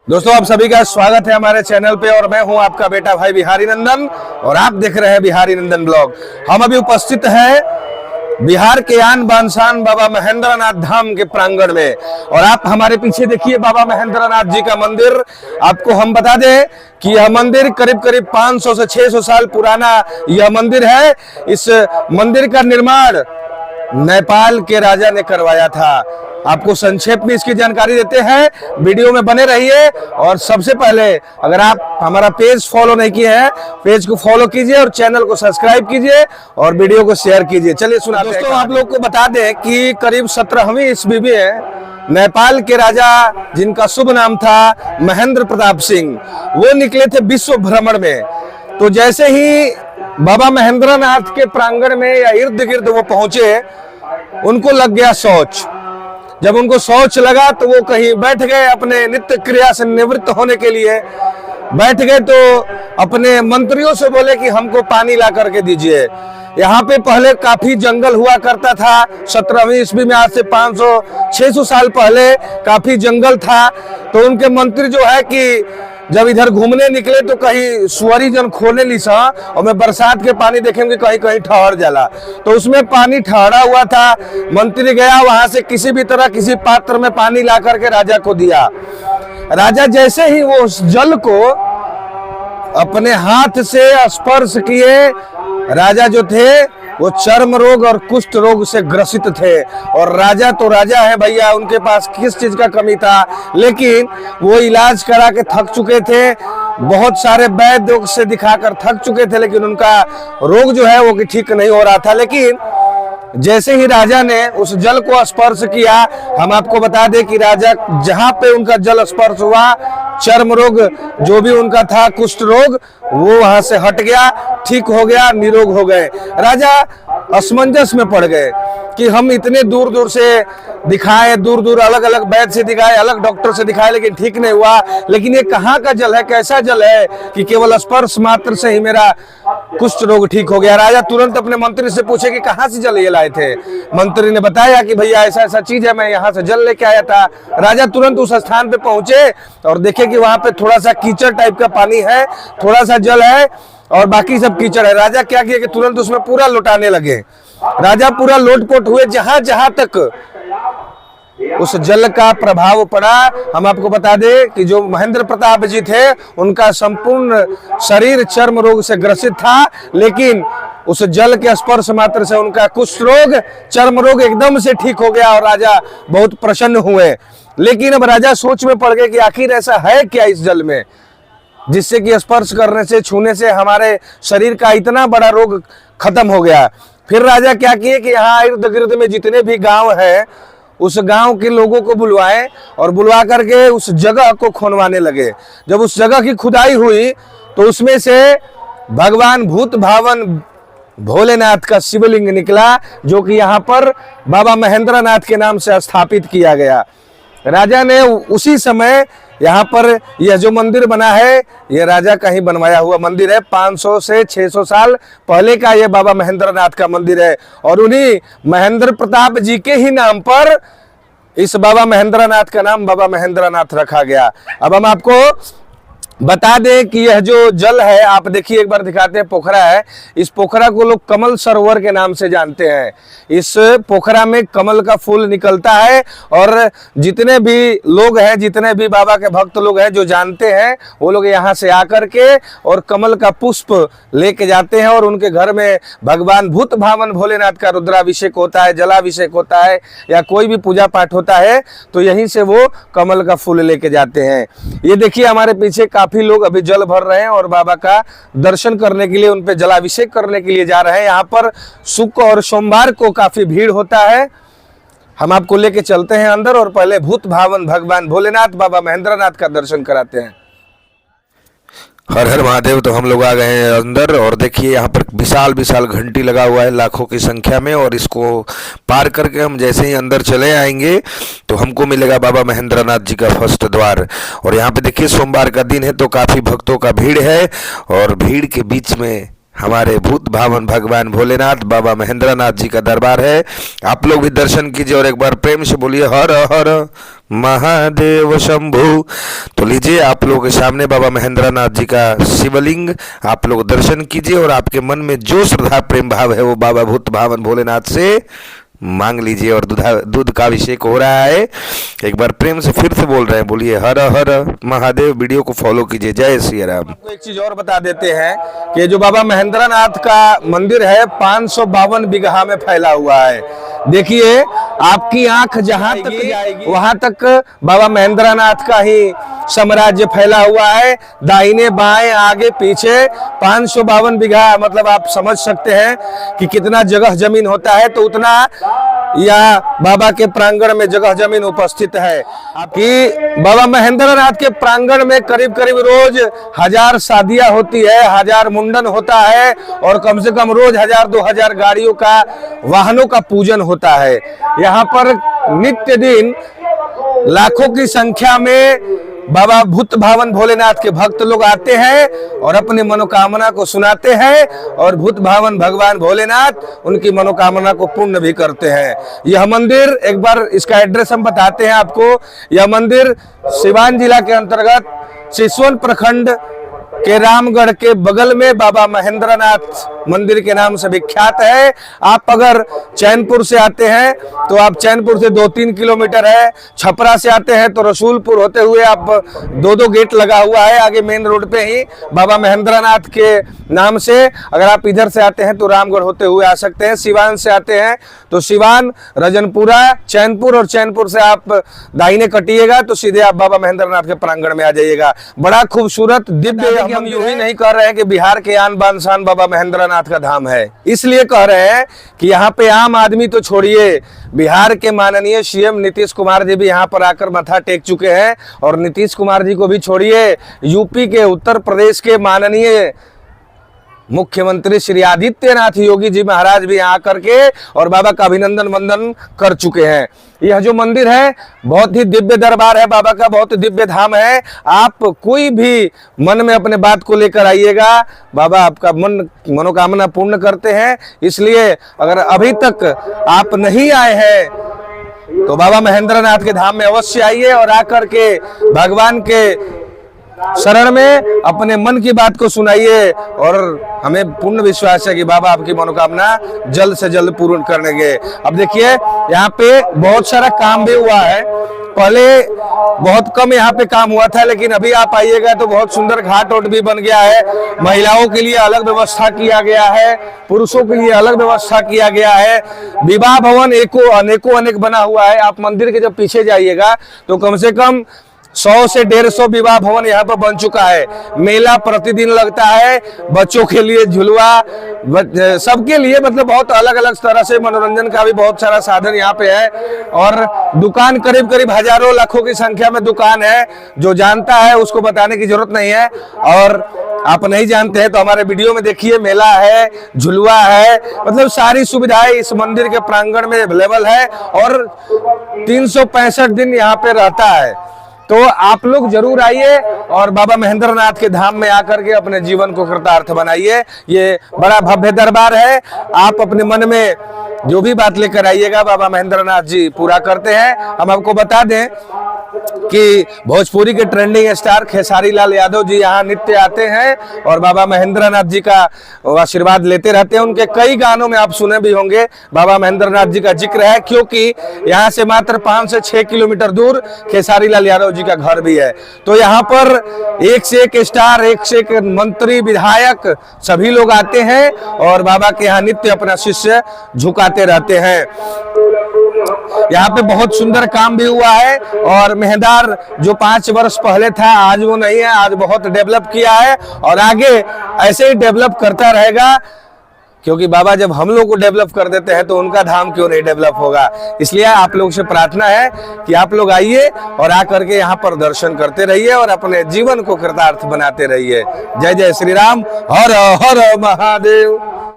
दोस्तों आप सभी का स्वागत है हमारे चैनल पे और मैं हूं आपका बेटा भाई बिहारी नंदन और आप देख रहे हैं बिहारी नंदन ब्लॉग। हम अभी उपस्थित हैं बिहार के आन बानशान बाबा महेंद्रनाथ धाम के प्रांगण में और आप हमारे पीछे देखिए बाबा महेंद्रनाथ जी का मंदिर। आपको हम बता दें कि यह मंदिर करीब करीब 500 से 600 साल पुराना यह मंदिर है। इस मंदिर का निर्माण नेपाल के राजा ने करवाया था। आपको संक्षेप में इसकी जानकारी देते हैं, वीडियो में बने रहिए। और सबसे पहले अगर आप हमारा पेज फॉलो नहीं किए हैं, पेज को फॉलो कीजिए और चैनल को सब्सक्राइब कीजिए और वीडियो को शेयर कीजिए। चलिए सुना दोस्तों, आप लोग को बता दें कि करीब 17वीं ईस्वी में नेपाल के राजा जिनका शुभ नाम था महेंद्र प्रताप सिंह, वो निकले थे विश्व भ्रमण में। तो जैसे ही बाबा महेंद्रनाथ के प्रांगण में या इर्द गिर्द वो पहुंचे, उनको लग गया शौच। जब उनको शौच लगा तो वो कहीं बैठ गए, अपने नित्य क्रिया से निवृत्त होने के लिए बैठ गए। तो अपने मंत्रियों से बोले कि हमको पानी ला करके दीजिए। यहाँ पे पहले काफी जंगल हुआ करता था। 17वीं ईस्वी में, आज से 500-600 साल पहले काफी जंगल था। तो उनके मंत्री जो है कि जब इधर घूमने निकले तो कहीं सुअरी जन खोले लिसा और मैं बरसात के पानी देखेंगे कहीं कहीं ठहर जाला, तो उसमें पानी ठहरा हुआ था। मंत्री गया वहां से किसी भी तरह किसी पात्र में पानी ला करके राजा को दिया। राजा जैसे ही वो उस जल को अपने हाथ से स्पर्श किए, राजा जो थे वो चर्म रोग और कुष्ठ रोग से ग्रसित थे। और राजा तो राजा है भैया, उनके पास किस चीज का कमी था, लेकिन वो इलाज करा के थक चुके थे। बहुत सारे वैद्य से दिखाकर थक चुके थे, लेकिन उनका रोग जो है वो ठीक नहीं हो रहा था। लेकिन जैसे ही राजा ने उस जल को स्पर्श किया, हम आपको बता दें कि राजा जहां पे उनका जल स्पर्श हुआ, चर्म रोग जो भी उनका था, कुष्ठ रोग, वो वहां से हट गया, ठीक हो गया, निरोग हो गए। राजा असमंजस में पड़ गए कि हम इतने दूर दूर से दिखाए, दूर दूर अलग अलग वैद्य से दिखाए, अलग डॉक्टर से दिखाए, लेकिन ठीक नहीं हुआ। लेकिन ये कहाँ का जल है, कैसा जल है कि केवल स्पर्श मात्र से ही मेरा कुष्ठ रोग ठीक हो गया। राजा तुरंत अपने मंत्री से पूछे कि कहाँ से जल ये लाए थे। मंत्री ने बताया कि भैया ऐसा ऐसा चीज है, मैं यहाँ से जल लेके आया था। राजा तुरंत उस स्थान पे पहुंचे और देखे कि वहां पे थोड़ा सा कीचड़ टाइप का पानी है, थोड़ा सा जल है और बाकी सब कीचड़ है। राजा क्या किया कि तुरंत उसमें पूरा लौटाने लगे। राजा पूरा लोटपोट हुए, जहां जहां तक उस जल का प्रभाव पड़ा। हम आपको बता दें कि जो महेंद्र प्रताप जी थे, उनका संपूर्ण शरीर चर्म रोग से ग्रसित था, लेकिन उस जल के स्पर्श मात्र से उनका कुष्ठ रोग, चर्म रोग एकदम से ठीक हो गया और राजा बहुत प्रसन्न हुए। लेकिन अब राजा सोच में पड़ गए कि आखिर ऐसा है क्या इस जल में, जिससे कि स्पर्श करने से, छूने से हमारे शरीर का इतना बड़ा रोग खत्म हो गया। फिर राजा क्या किए कि यहाँ इर्द गिर्द में जितने भी गांव है, उस गांव के लोगों को बुलवाए और बुलवा करके उस जगह को खोदवाने लगे। जब उस जगह की खुदाई हुई तो उसमें से भगवान भूत भावन भोलेनाथ का शिवलिंग निकला, जो कि यहाँ पर बाबा महेंद्रनाथ के नाम से स्थापित किया गया। राजा ने उसी समय यहाँ पर यह जो मंदिर बना है, यह राजा का ही बनवाया हुआ मंदिर है। 500 से 600 साल पहले का यह बाबा महेंद्रनाथ का मंदिर है और उन्हीं महेंद्र प्रताप जी के ही नाम पर इस बाबा महेंद्रनाथ का नाम बाबा महेंद्रनाथ रखा गया। अब हम आपको बता दें कि यह जो जल है, आप देखिए एक बार दिखाते हैं, पोखरा है। इस पोखरा को लोग कमल सरोवर के नाम से जानते हैं। इस पोखरा में कमल का फूल निकलता है और जितने भी लोग हैं, जितने भी बाबा के भक्त लोग हैं जो जानते हैं, वो लोग यहाँ से आकर के और कमल का पुष्प लेके जाते हैं और उनके घर में भगवान भूत भावन भोलेनाथ का रुद्राभिषेक होता है, जलाभिषेक होता है या कोई भी पूजा पाठ होता है, तो यहीं से वो कमल का फूल लेके जाते हैं। ये देखिए हमारे पीछे काफी लोग अभी जल भर रहे हैं और बाबा का दर्शन करने के लिए, उन पे जलाभिषेक करने के लिए जा रहे हैं। यहाँ पर शुक्र और सोमवार को काफी भीड़ होता है। हम आपको लेके चलते हैं अंदर और पहले भूत भावन भगवान भोलेनाथ बाबा महेंद्रनाथ का दर्शन कराते हैं। हर हर महादेव। तो हम लोग आ गए हैं अंदर और देखिए यहाँ पर विशाल विशाल घंटी लगा हुआ है लाखों की संख्या में, और इसको पार करके हम जैसे ही अंदर चले आएंगे तो हमको मिलेगा बाबा महेंद्रनाथ जी का फर्स्ट द्वार। और यहाँ पे देखिए सोमवार का दिन है तो काफ़ी भक्तों का भीड़ है और भीड़ के बीच में हमारे भूत भावन भगवान भोलेनाथ बाबा महेंद्रनाथ जी का दरबार है। आप लोग भी दर्शन कीजिए और एक बार प्रेम से बोलिए हर हर महादेव शंभु। तो लीजिए आप लोगों के सामने बाबा महेंद्रनाथ जी का शिवलिंग, आप लोग दर्शन कीजिए और आपके मन में जो श्रद्धा प्रेम भाव है वो बाबा भूत भावन भोलेनाथ से मांग लीजिए। और दूध का अभिषेक हो रहा है। एक बार प्रेम से फिर से बोल रहे हैं, बोलिए हर हर महादेव। वीडियो को फॉलो कीजिए। जय श्री राम। आपको एक चीज और बता देते हैं कि जो बाबा महेंद्रनाथ का मंदिर है 552 बीघा में फैला हुआ है। देखिए आपकी आंख जहां तक जाएगी वहां तक बाबा महेंद्रनाथ का ही साम्राज्य फैला हुआ है। दाहिने बाएं आगे पीछे 552 बीघा, मतलब आप समझ सकते हैं कि कितना जगह जमीन होता है। तो उतना यह बाबा के प्रांगण में जगह जमीन उपस्थित है। कि बाबा महेंद्रनाथ के प्रांगण में करीब करीब रोज 1000 शादियां होती है, 1000 मुंडन होता है और कम से कम रोज 1000-2000 गाड़ियों का वाहनों का पूजन होता है। यहाँ पर नित्य दिन लाखों की संख्या में बाबा भूत भावन भोलेनाथ के भक्त लोग आते हैं और अपनी मनोकामना को सुनाते हैं और भूत भावन भगवान भोलेनाथ उनकी मनोकामना को पूर्ण भी करते हैं। यह मंदिर, एक बार इसका एड्रेस हम बताते हैं आपको। यह मंदिर सिवान जिला के अंतर्गत सिसवन प्रखंड के रामगढ़ के बगल में बाबा महेंद्रनाथ मंदिर के नाम से विख्यात है। आप अगर चैनपुर से आते हैं तो आप चैनपुर से 2-3 किलोमीटर है। छपरा से आते हैं तो रसूलपुर होते हुए आप 2 गेट लगा हुआ है आगे मेन रोड पे ही बाबा महेंद्रनाथ के नाम से। अगर आप इधर से आते हैं तो रामगढ़ होते हुए आ सकते हैं। सिवान से आते हैं तो सिवान, रजनपुरा, चैनपुर और चैनपुर से आप दाहिने कटिएगा तो सीधे आप बाबा महेंद्रनाथ के प्रांगण में आ जाइएगा। बड़ा खूबसूरत दिव्य, हम यूं ही नहीं कह रहे हैं कि बिहार के आन बान शान बाबा महेंद्रनाथ का धाम है, इसलिए कह रहे हैं कि यहाँ पे आम आदमी तो छोड़िए, बिहार के माननीय सीएम नीतीश कुमार जी भी यहाँ पर आकर माथा टेक चुके हैं। और नीतीश कुमार जी को भी छोड़िए, यूपी के, उत्तर प्रदेश के माननीय मुख्यमंत्री श्री आदित्यनाथ योगी जी महाराज भी यहाँ आकर के और बाबा का अभिनंदन वंदन कर चुके हैं। यह जो मंदिर है बहुत ही दिव्य दरबार है बाबा का, बहुत ही दिव्य धाम है। आप कोई भी मन में अपने बात को लेकर आइएगा, बाबा आपका मनोकामना पूर्ण करते हैं। इसलिए अगर अभी तक आप नहीं आए हैं तो बाबा महेंद्रनाथ के धाम में अवश्य आइए और आकर के भगवान के शरण में अपने मन की बात को सुनाइए। और हमें पूर्ण विश्वास है कि बाबा आपकी मनोकामना जल्द से जल्द पूर्ण करेंगे। अब देखिए यहाँ पे बहुत सारा काम भी हुआ है। पहले बहुत कम यहाँ पे काम हुआ था, लेकिन अभी आप आइएगा तो बहुत सुंदर घाट ओट भी बन गया है। महिलाओं के लिए अलग व्यवस्था किया गया है, पुरुषों के लिए अलग व्यवस्था किया गया है। विवाह भवन अनेकों अनेक बना हुआ है। आप मंदिर के जब पीछे जाइएगा तो कम से कम 100 से 150 विवाह भवन यहाँ पर बन चुका है। मेला प्रतिदिन लगता है, बच्चों के लिए झुलवा, सबके लिए, मतलब बहुत अलग अलग तरह से मनोरंजन का भी बहुत सारा साधन यहाँ पे है। और दुकान करीब करीब हजारों लाखों की संख्या में दुकान है। जो जानता है उसको बताने की जरूरत नहीं है, और आप नहीं जानते हैं तो हमारे वीडियो में देखिए, मेला है, झुलवा है, मतलब सारी सुविधाएं इस मंदिर के प्रांगण में अवेलेबल है और 365 दिन यहाँ पे रहता है। तो आप लोग जरूर आइए और बाबा महेंद्रनाथ के धाम में आकर के अपने जीवन को कृतार्थ बनाइए। ये बड़ा भव्य दरबार है। आप अपने मन में जो भी बात लेकर आइएगा बाबा महेंद्रनाथ जी पूरा करते हैं। हम आपको बता दें कि भोजपुरी के ट्रेंडिंग स्टार खेसारी लाल यादव जी यहाँ नित्य आते हैं और बाबा महेंद्रनाथ जी का आशीर्वाद लेते रहते हैं। उनके कई गानों में आप सुने भी होंगे बाबा महेंद्रनाथ जी का जिक्र है, क्योंकि यहाँ से मात्र 5 से 6 किलोमीटर दूर खेसारी लाल यादव जी का घर भी है। तो यहाँ पर एक से एक स्टार, एक से एक मंत्री, विधायक सभी लोग आते हैं और बाबा के यहाँ नित्य अपना शिष्य झुकाते रहते हैं। यहाँ पे बहुत सुंदर काम भी हुआ है और मेहदार जो 5 वर्ष पहले था आज वो नहीं है, आज बहुत डेवलप किया है और आगे ऐसे ही डेवलप करता रहेगा, क्योंकि बाबा जब हम लोग को डेवलप कर देते हैं तो उनका धाम क्यों नहीं डेवलप होगा। इसलिए आप लोग से प्रार्थना है कि आप लोग आइए और आकर के यहाँ पर दर्शन करते रहिए और अपने जीवन को कृतार्थ बनाते रहिए। जय जय श्री राम, हर हर महादेव।